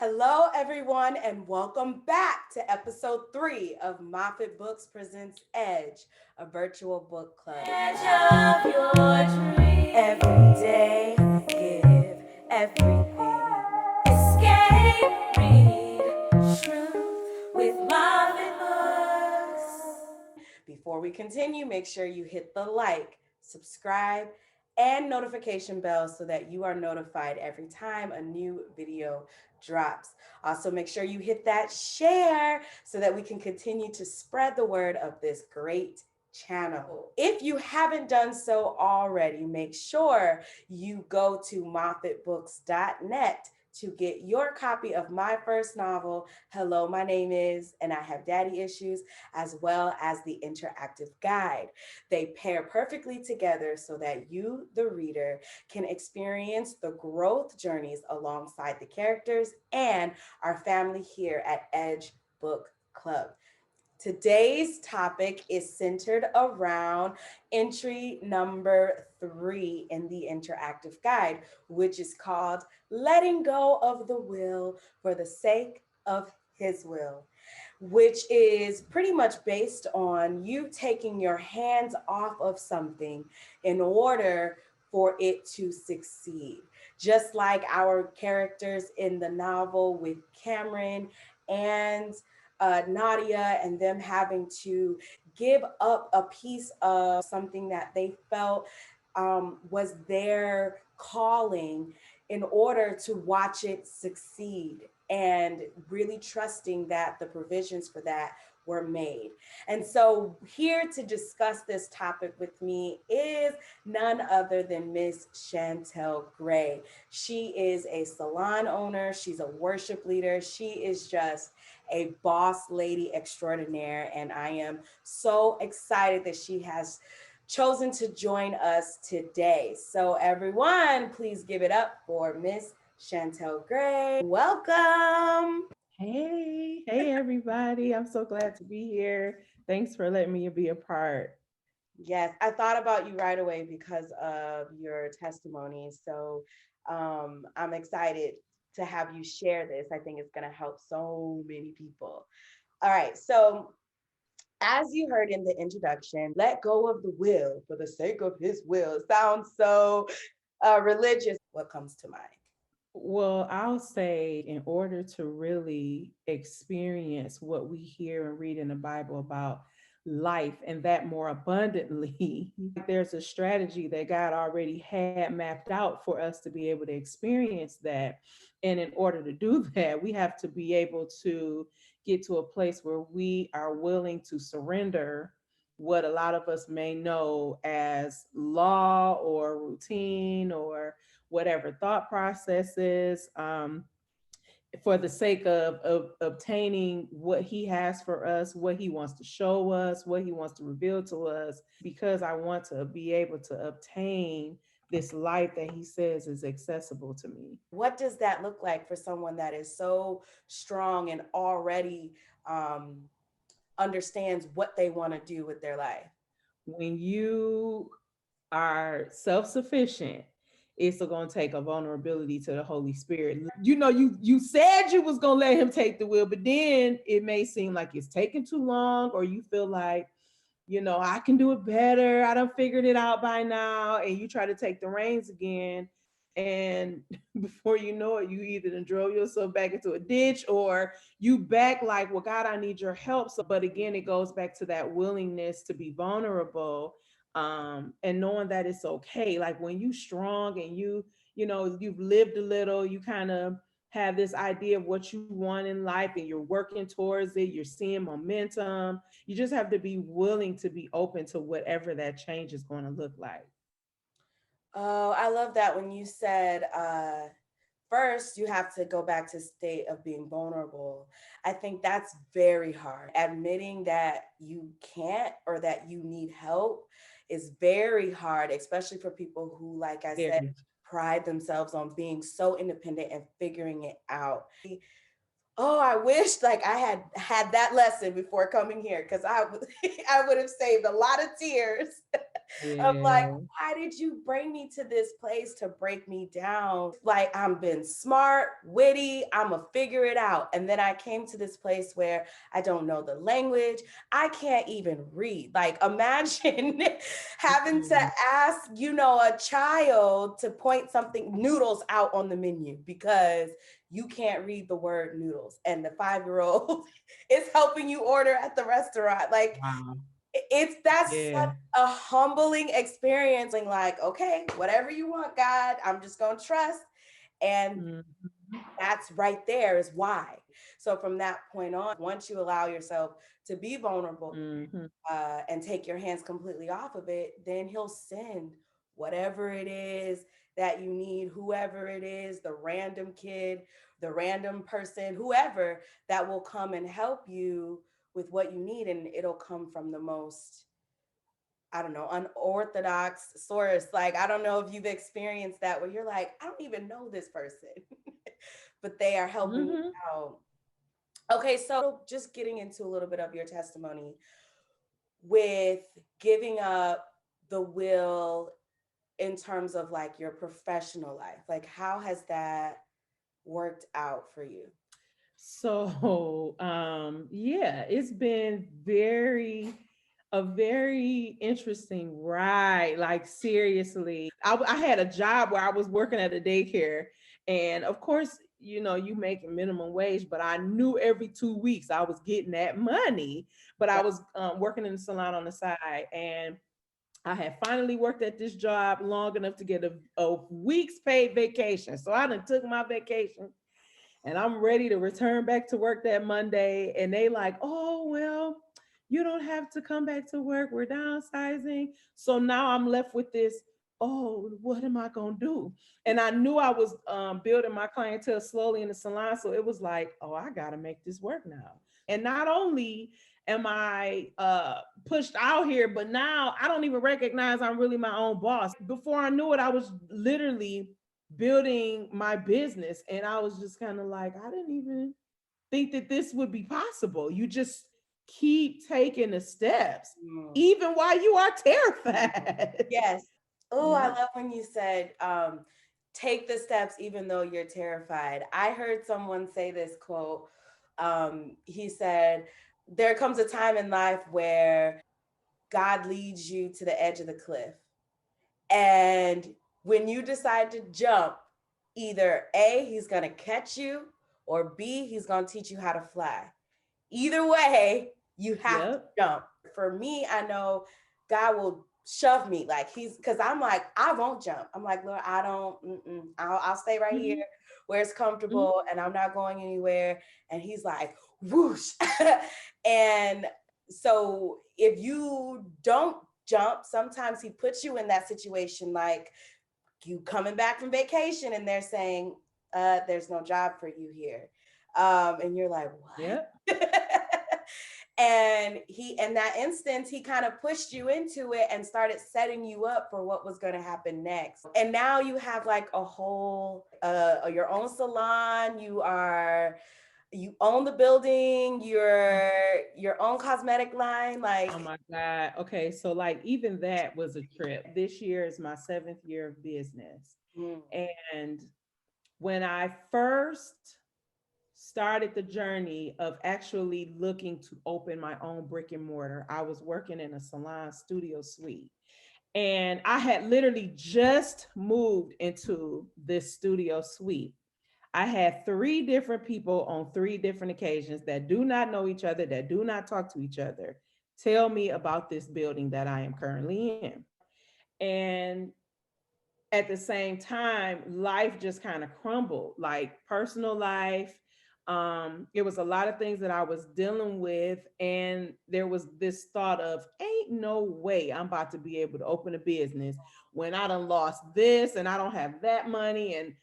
Hello, everyone, and welcome back to episode 3 of Moffat Books Presents Edge, a virtual book club. Edge of your dream. Every day, give everything. Escape, read truth with Moffat Books. Before we continue, make sure you hit the like, subscribe, and notification bell so that you are notified every time a new video drops. Also, make sure you hit that share so that we can continue to spread the word of this great channel. If you haven't done so already, make sure you go to moffatbooks.net to get your copy of my first novel, Hello, My Name Is, and I Have Daddy Issues, as well as the interactive guide. They pair perfectly together so that you, the reader, can experience the growth journeys alongside the characters and our family here at Edge Book Club. Today's topic is centered around entry number 3 in the interactive guide, which is called Letting Go of the Will for the Sake of His Will, which is pretty much based on you taking your hands off of something in order for it to succeed. Just like our characters in the novel with Cameron and Nadia, and them having to give up a piece of something that they felt was their calling in order to watch it succeed, and really trusting that the provisions for that were made. And so, here to discuss this topic with me is none other than Miss Chantel Gray. She is a salon owner, she's a worship leader, she is just a boss lady extraordinaire. And I am so excited that she has chosen to join us today. So, everyone, please give it up for Miss Chantel Gray. Welcome. Hey, everybody. I'm so glad to be here. Thanks for letting me be a part. Yes, I thought about you right away because of your testimony. So I'm excited to have you share this. I think it's going to help so many people. All right. So, as you heard in the introduction, let go of the will for the sake of his will. It sounds so religious. What comes to mind? Well, I'll say in order to really experience what we hear and read in the Bible about life and that more abundantly, there's a strategy that God already had mapped out for us to be able to experience that. And in order to do that, we have to be able to get to a place where we are willing to surrender what a lot of us may know as law or routine or whatever thought processes, for the sake of obtaining what he has for us, what he wants to show us, what he wants to reveal to us, because I want to be able to obtain this life that he says is accessible to me. What does that look like for someone that is so strong and already um, understands what they want to do with their life? When you are self-sufficient, it's going to take a vulnerability to the Holy Spirit. You said you was going to let him take the wheel, but then it may seem like it's taking too long, or you feel like, I can do it better. I done figured it out by now. And you try to take the reins again. And before you know it, you either done drove yourself back into a ditch, or you back like, well, God, I need your help. But again, it goes back to that willingness to be vulnerable, and knowing that it's okay. Like when you strong and you've lived a little, you kind of have this idea of what you want in life and you're working towards it, you're seeing momentum. You just have to be willing to be open to whatever that change is going to look like. Oh, I love that when you said first you have to go back to state of being vulnerable. I think that's very hard. Admitting that you can't or that you need help is very hard, especially for people who, like I said, Very. pride themselves on being so independent and figuring it out. Oh, I wish like I had that lesson before coming here, because I would I would have saved a lot of tears. Of like, Yeah. why did you bring me to this place to break me down? Like, I'm been smart, witty, I'm gonna figure it out. And then I came to this place where I don't know the language. I can't even read. Like, imagine having to Mm. ask, a child to point something, noodles out on the menu because you can't read the word noodles. And the 5-year-old is helping you order at the restaurant. Like, Wow. that's such Yeah. a humbling experience. Like, okay, whatever you want, God, I'm just gonna trust. And Mhm. that's right there is why. So from that point on, once you allow yourself to be vulnerable, Mhm. and take your hands completely off of it, then he'll send whatever it is that you need, whoever it is, the random kid, the random person, whoever that will come and help you with what you need. And it'll come from the most, I don't know, unorthodox source. Like, I don't know if you've experienced that where you're like, I don't even know this person, but they are helping you Mhm. out. Okay, so just getting into a little bit of your testimony with giving up the will in terms of like your professional life. Like, how has that worked out for you? So, yeah, it's been a very interesting ride. Like, seriously, I had a job where I was working at a daycare, and of course, you make minimum wage, but I knew every 2 weeks I was getting that money. But I Right. was working in the salon on the side, and I had finally worked at this job long enough to get a week's paid vacation. So I done took my vacation and I'm ready to return back to work that Monday. And they like, oh, well, you don't have to come back to work. We're downsizing. So now I'm left with this, oh, what am I going to do? And I knew I was building my clientele slowly in the salon. So it was like, oh, I got to make this work now. And not only am I pushed out here, but now I don't even recognize I'm really my own boss. Before I knew it, I was literally building my business. And I was just kind of like, I didn't even think that this would be possible. You just keep taking the steps, Mm. even while you are terrified. Yes. Oh, I Yeah. love when you said, take the steps even though you're terrified. I heard someone say this quote. He said, there comes a time in life where God leads you to the edge of the cliff. And when you decide to jump, either A, he's going to catch you, or B, he's going to teach you how to fly. Either way, you have to Yep. jump. For me, I know God will shove me like because I'm like, I won't jump. I'm like, Lord, I don't, I'll stay right here Mm-hmm. where it's Mm-hmm. comfortable and I'm not going anywhere. And he's like, whoosh. And so if you don't jump, sometimes he puts you in that situation like you coming back from vacation and they're saying, there's no job for you here. And you're like, Yep. what? And in that instance, he kind of pushed you into it and started setting you up for what was going to happen next. And now you have like a whole, your own salon. You own the building, your own cosmetic line. Like, Oh my God. Okay. So, like, even that was a trip. This year is my 7th year of business. mm, And when I first started the journey of actually looking to open my own brick and mortar, I was working in a salon studio suite. And I had literally just moved into this studio suite. I had 3 different people on 3 different occasions that do not know each other, that do not talk to each other, tell me about this building that I am currently in. And at the same time, life just kind of crumbled, like personal life. It was a lot of things that I was dealing with, and there was this thought of, ain't no way I'm about to be able to open a business when I done lost this and I don't have that money, and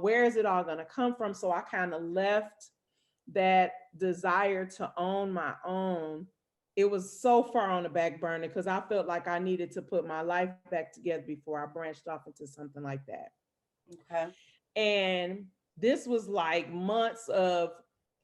where is it all gonna come from? So I kind of left that desire to own my own. It was so far on the back burner because I felt like I needed to put my life back together before I branched off into something like that. okay. And this was like months of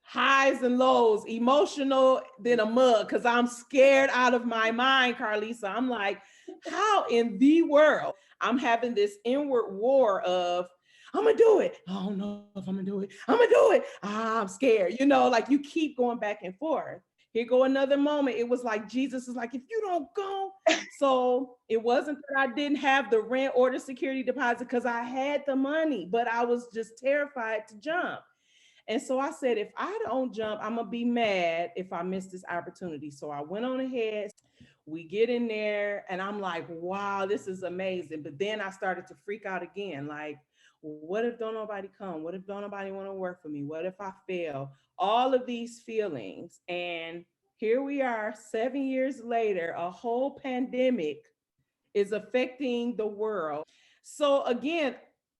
highs and lows, emotional than a mug, because I'm scared out of my mind, Carlisa. I'm like, How in the world I'm having this inward war of I'm gonna do it. I don't know if I'm gonna do it. I'm gonna do it. Ah, I'm scared. Like you keep going back and forth. Here go another moment. It was like Jesus is like, if you don't go. So it wasn't that I didn't have the rent or the security deposit because I had the money, but I was just terrified to jump. And so I said, if I don't jump, I'm gonna be mad if I miss this opportunity. So I went on ahead. We get in there, and I'm like, wow, this is amazing. But then I started to freak out again. Like, what if don't nobody come? What if don't nobody want to work for me? What if I fail? All of these feelings. And here we are, 7 years later, a whole pandemic is affecting the world. So again,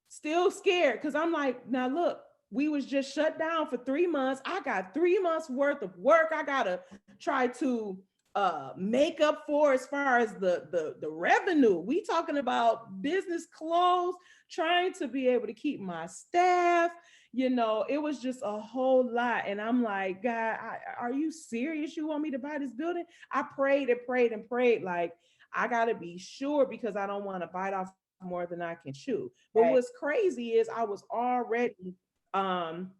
still scared because I'm like, now look, we was just shut down for 3 months. I got 3 months worth of work. I gotta try to make up for as far as the revenue. We talking about business closed, trying to be able to keep my staff. It was just a whole lot. And I'm like, God, are you serious? You want me to buy this building? I prayed and prayed and prayed, like, I got to be sure because I don't want to bite off more than I can chew. But what's Right. crazy is I was already um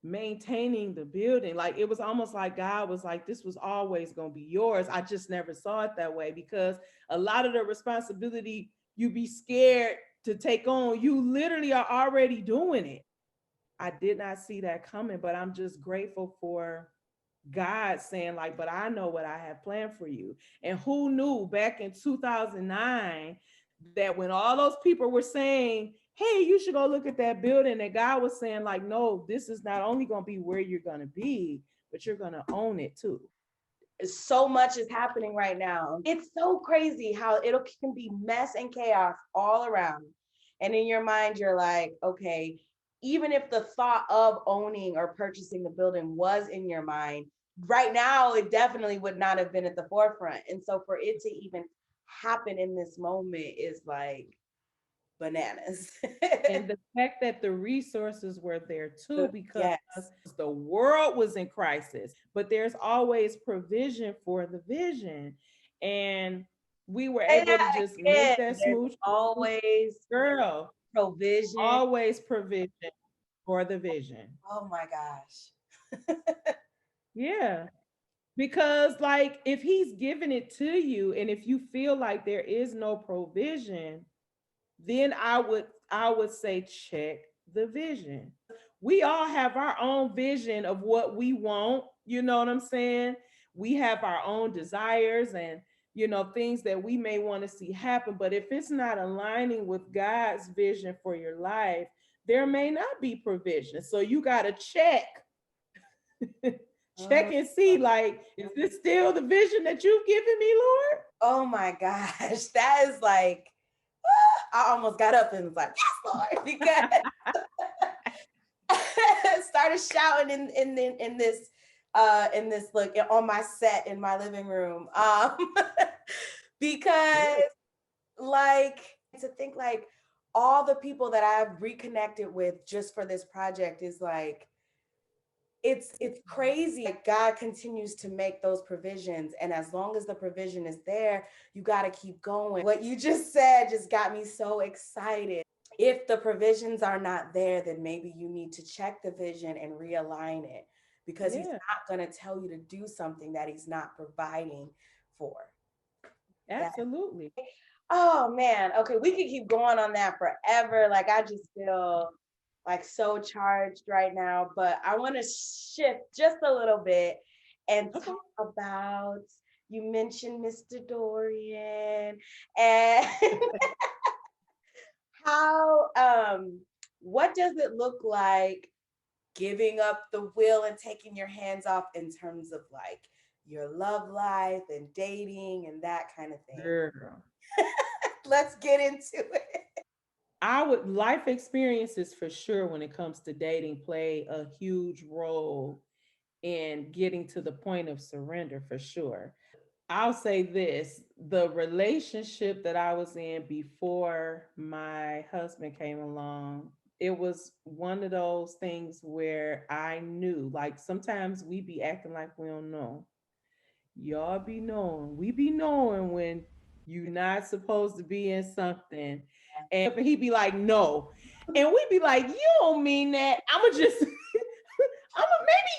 maintaining the building. Like it was almost like God was like, this was always going to be yours. I just never saw it that way because a lot of the responsibility you be scared to take on, you literally are already doing it. I did not see that coming, but I'm just grateful for God saying, like, but I know what I have planned for you. And who knew back in 2009 that when all those people were saying, hey, you should go look at that building, that God was saying, like, no, this is not only going to be where you're going to be, but you're going to own it too. So much is happening right now. It's so crazy how it can be mess and chaos all around. And in your mind, you're like, okay, even if the thought of owning or purchasing the building was in your mind, right now, it definitely would not have been at the forefront. And so for it to even happen in this moment is like bananas. And the fact that the resources were there too, because Yes. the world was in crisis, but there's always provision for the vision. And we were Say able to that just make again. that There's smooth always girl, provision. always provision for the vision. Oh my gosh. Yeah. Because like if he's giving it to you and if you feel like there is no provision, then I would say check the vision. We all have our own vision of what we want, you know what I'm saying? We have our own desires and things that we may want to see happen, but if it's not aligning with God's vision for your life, there may not be provision. So you got to check check Oh, and see, like, is this still the vision that you've given me, Lord? oh my gosh. That is like, I almost got up and was like, yes, Lord, because started shouting in this look on my set in my living room. Because like to think like all the people that I've reconnected with just for this project is like it's crazy. Like God continues to make those provisions, and as long as the provision is there, you got to keep going. What you just said just got me so excited. If the provisions are not there, then maybe you need to check the vision and realign it, because he's Yeah, not going to tell you to do something that he's not providing for. That, absolutely. oh man, okay, we could keep going on that forever. Like I just feel like so charged right now, but I want to shift just a little bit and Okay. talk about, you mentioned Mr. Dorian and how what does it look like giving up the will and taking your hands off in terms of like your love life and dating and that kind of thing. Girl. Let's get into it. I would life experiences for sure when it comes to dating play a huge role in getting to the point of surrender for sure. I'll say this, the relationship that I was in before my husband came along, it was one of those things where I knew, like sometimes we be acting like we don't know. Y'all be knowing. We be knowing when You're not supposed to be in something. And he'd be like, no. And we'd be like, you don't mean that. I'ma just maybe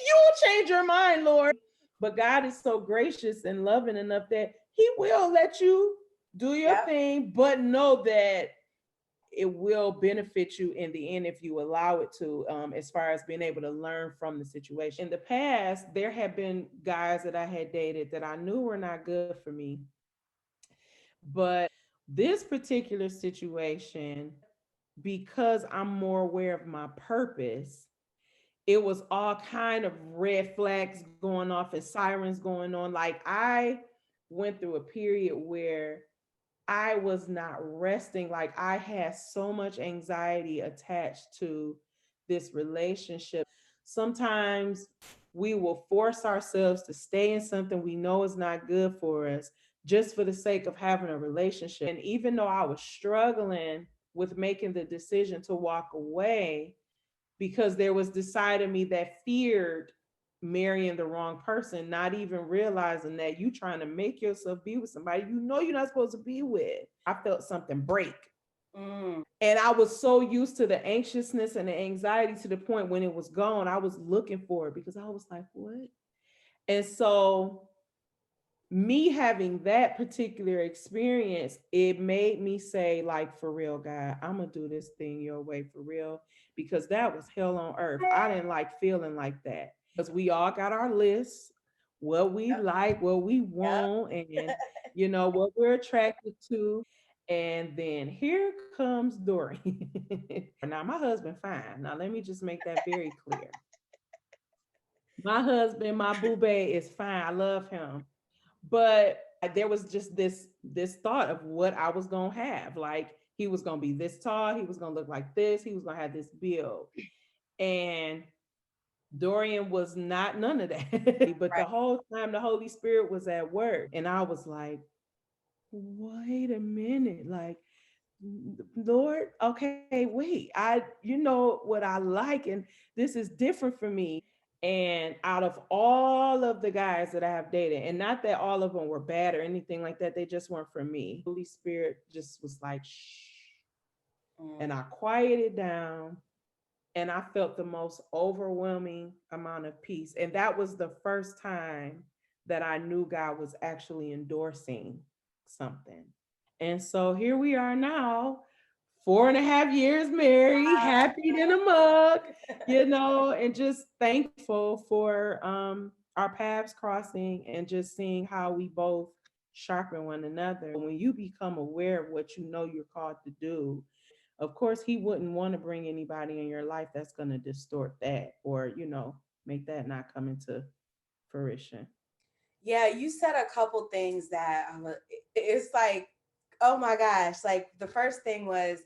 you'll change your mind, Lord. But God is so gracious and loving enough that He will let you do your Yep. thing, but know that it will benefit you in the end if you allow it to, as far as being able to learn from the situation. In the past, there have been guys that I had dated that I knew were not good for me. But this particular situation, because I'm more aware of my purpose, it was all kind of red flags going off and sirens going on. Like I went through a period where I was not resting. Like I had so much anxiety attached to this relationship. Sometimes we will force ourselves to stay in something we know is not good for us just for the sake of having a relationship. And even though I was struggling with making the decision to walk away, because there was this side of me that feared marrying the wrong person, not even realizing that you trying to make yourself be with somebody you know you're not supposed to be with. I felt something break. Mm. And I was so used to the anxiousness and the anxiety to the point when it was gone, I was looking for it because I was like, what? And so me having that particular experience, it made me say, like, for real, God, I'm gonna do this thing your way for real, because that was hell on earth. I didn't like feeling like that because we all got our lists, what we Yep. like, what we Yep. want, and what we're attracted to. And then here comes Dorian. Now my husband fine. Now let me just make that very clear. My husband, my boo bae is fine. I love him, but there was just this thought of what I was gonna have. Like he was gonna be this tall, he was gonna look like this, he was gonna have this build. And Dorian was not none of that. But the Right. whole time the Holy Spirit was at work. And I was like, wait a minute, like Lord, okay, wait, I what I like, and this is different for me. And out of all of the guys that I have dated, and not that all of them were bad or anything like that, they just weren't for me. Holy Spirit just was like, shh. Mm. And I quieted down and I felt the most overwhelming amount of peace. And that was the first time that I knew God was actually endorsing something. And so here we are now, 4.5 years married, happy than a mug, and just thankful for our paths crossing and just seeing how we both sharpen one another. When you become aware of what you know you're called to do, of course, he wouldn't want to bring anybody in your life that's going to distort that or, make that not come into fruition. Yeah, you said a couple things that it's like, oh my gosh. Like the first thing was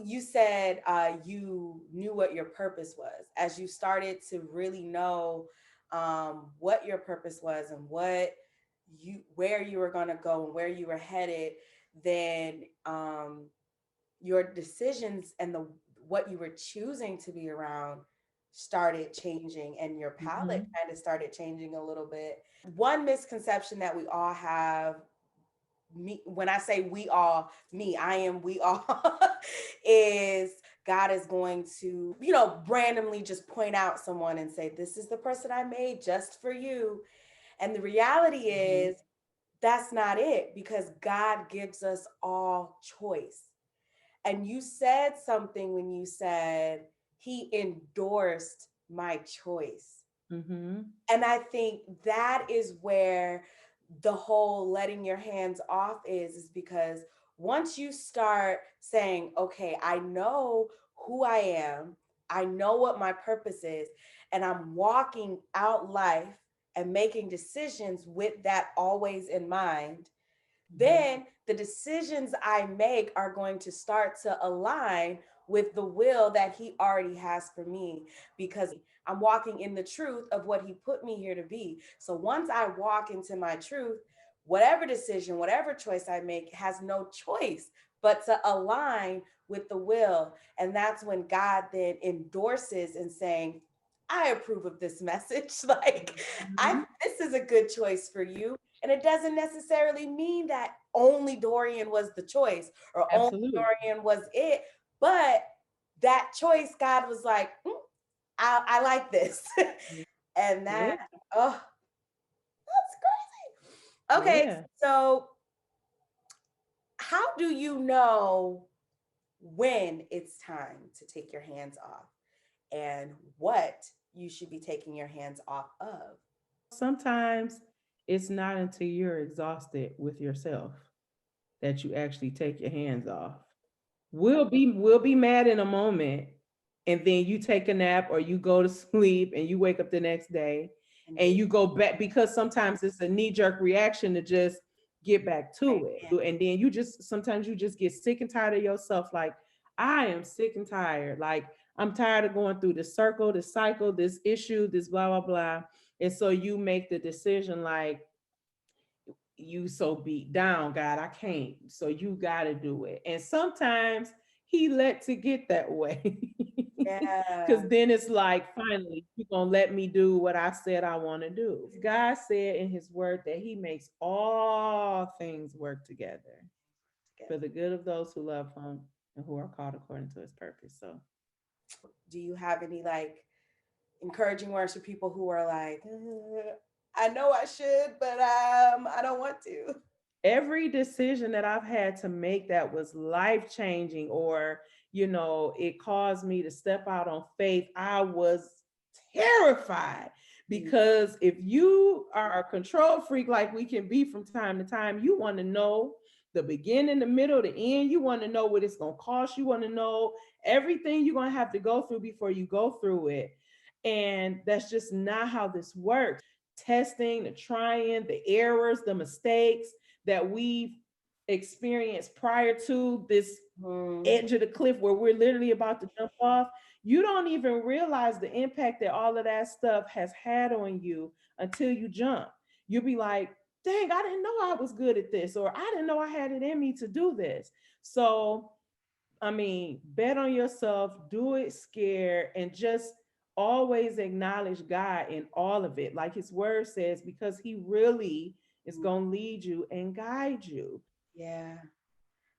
you said you knew what your purpose was as you started to really know what your purpose was and where you were going to go and where you were headed. Then your decisions and the what you were choosing to be around started changing and your palette Mm-hmm. kind of started changing a little bit. One misconception that we all have, me when I say we all, me, I am we all, is God is going to, randomly just point out someone and say, this is the person I made just for you. And the reality Mm-hmm. is that's not it, because God gives us all choice. And you said something when you said he endorsed my choice. Mm-hmm. And I think that is where the whole letting your hands off is because once you start saying, okay, I know who I am, I know what my purpose is, and I'm walking out life and making decisions with that always in mind, Mm-hmm. then the decisions I make are going to start to align with the will that he already has for me, because I'm walking in the truth of what he put me here to be. So once I walk into my truth, whatever decision, whatever choice I make has no choice but to align with the will. And that's when God then endorses and saying, I approve of this message. Like, I Mm-hmm. this is a good choice for you. And it doesn't necessarily mean that only Dorian was the choice or only Absolutely. Dorian was it. But that choice, God was like, I like this. And Yeah. that, oh, that's crazy. Okay, Yeah. so how do you know when it's time to take your hands off and what you should be taking your hands off of? Sometimes it's not until you're exhausted with yourself that you actually take your hands off. We'll be mad in a moment, and then you take a nap or you go to sleep and you wake up the next day And and get you go back, because sometimes it's a knee-jerk reaction to just get back right to it. in. And then you just sometimes you just get sick and tired of yourself. Like, I am sick and tired. Like, I'm tired of going through this circle, this cycle, this issue, this blah blah blah. And so you make the decision like, you so beat down, God, I can't. So you got to do it. And sometimes he lets it get that way. Yeah. Because then it's like, finally, you're going to let me do what I said I want to do. God said in his word that he makes all things work together for the good of those who love him and who are called according to his purpose. So Do you have any like encouraging words for people who are like, I know I should, but I don't want to. every decision that I've had to make that was life changing, or, it caused me to step out on faith, I was terrified. Mm. Because if you are a control freak, like we can be from time to time, you want to know the beginning, the middle, the end. You want to know what it's going to cost. You want to know everything you're going to have to go through before you go through it. And that's just not how this works. Testing, the trying, the errors, the mistakes that we've experienced prior to this Mm. edge of the cliff where we're literally about to jump off, you don't even realize the impact that all of that stuff has had on you until you jump. You'll be like, dang, I didn't know I was good at this, or I didn't know I had it in me to do this. So, I mean, bet on yourself, do it scared, and just always acknowledge God in all of it. Like his word says, because he really is Mm. going to lead you and guide you. Yeah,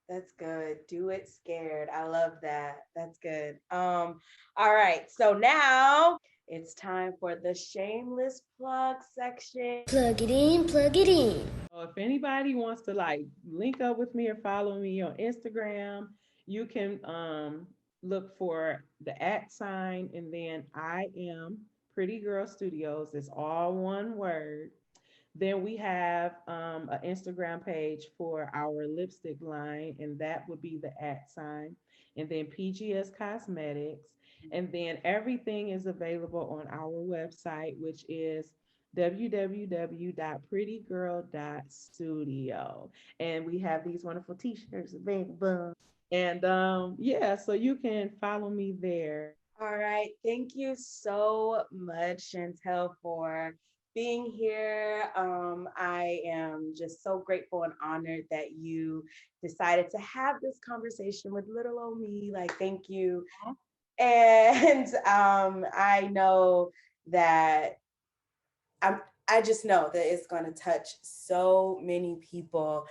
that's good. Do it scared. I love that. That's good. All right. So now it's time for the shameless plug section. Plug it in, plug it in. So if anybody wants to like link up with me or follow me on Instagram, you can look for the @ and then I am Pretty Girl Studios. It's all one word. Then we have an Instagram page for our lipstick line, and that would be the @ and then PGS Cosmetics. And then everything is available on our website, which is www.prettygirl.studio. And we have these wonderful t-shirts available. And yeah, so you can follow me there. All right. Thank you so much, Chantel, for being here. I am just so grateful and honored that you decided to have this conversation with little old me. Like, thank you. And I know that I'm I just know that it's going to touch so many people.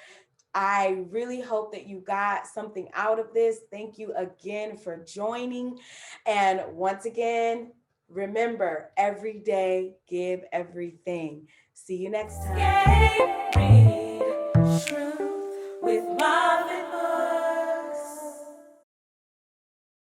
I really hope that you got something out of this. Thank you again for joining. And once again, remember every day, give everything. See you next time.